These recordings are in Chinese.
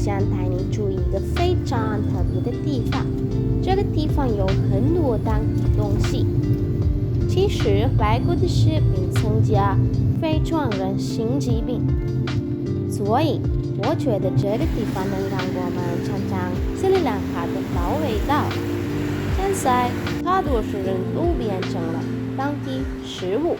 想带你注意一个非常特别的地方，这个地方有很多当地东西。其实外国的食品增加非常人心疾病，所以我觉得这个地方能让我们尝尝斯里兰卡的老味道。现在大多数人都变成了当地食物。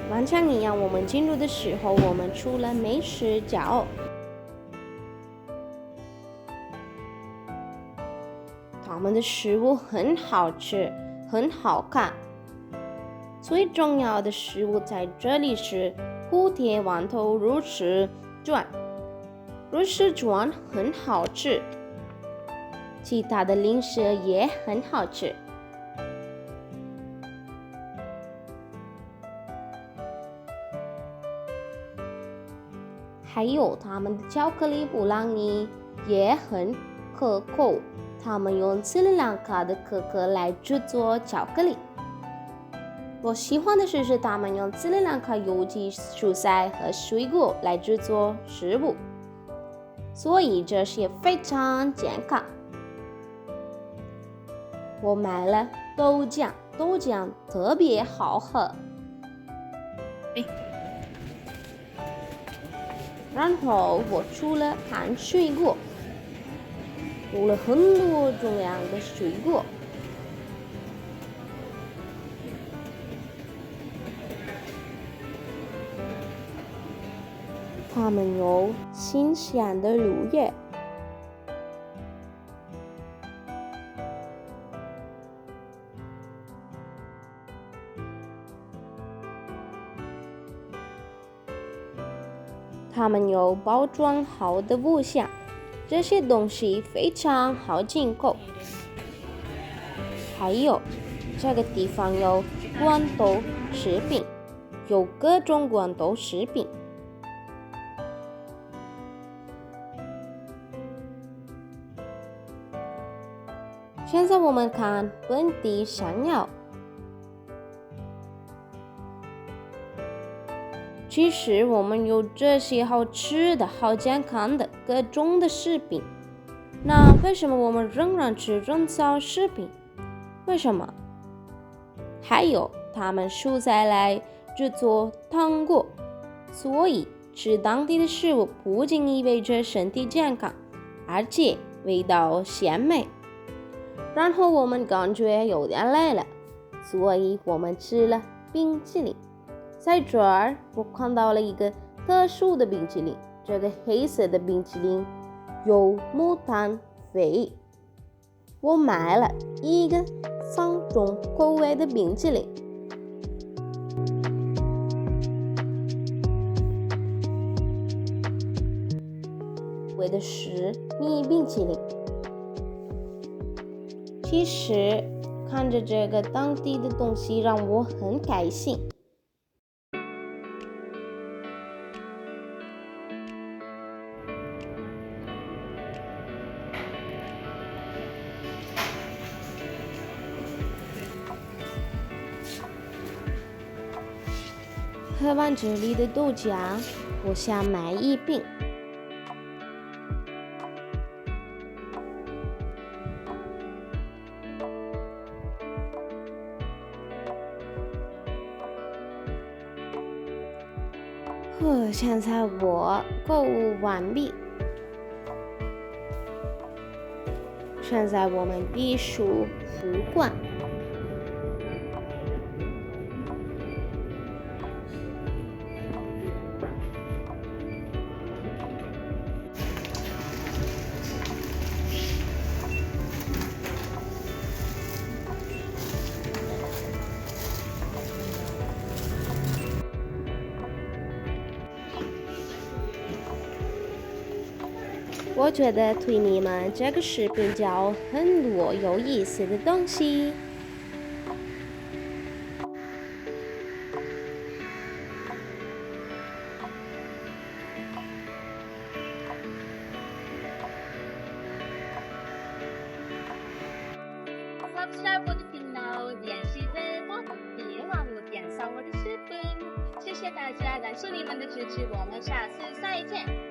完全一样，我们进入的时候，我们出了美食角。他们的食物很好吃，很好看。最重要的食物在这里是蝴蝶豌豆肉丝卷，肉丝卷很好吃，其他的零食也很好吃。还有他们的巧克力布朗尼也很可口，他们用斯里兰卡的可可来制作巧克力。我喜欢的是他们用斯里兰卡有机蔬菜和水果来制作食物，所以这些非常健康。我买了豆浆，豆浆特别好喝。然后我除了看水果，有了很多种样的水果。他们有新鲜的绿叶，他们有包装好的物项，这些东西非常好进口。还有这个地方有广东食品，有各种广东食品。现在我们看本地山药。其实我们有这些好吃的、好健康的各种的食品，那为什么我们仍然吃人造食品？为什么？还有他们蔬菜来制作糖果，所以吃当地的食物不仅意味着身体健康，而且味道鲜美。然后我们感觉有点累了，所以我们吃了冰淇淋。在这儿，我看到了一个特殊的冰淇淋，这个黑色的冰淇淋有木炭味。我买了一个3种口味的冰淇淋，为的是米冰淇淋。其实看着这个当地的东西让我很开心。喝完这里的豆浆，我想买一瓶。现在我购物完毕，现在我们必须出关。我觉得对你们这个视频教很多有意思的东西。谢大家，感谢你们的支持，我们下次再见。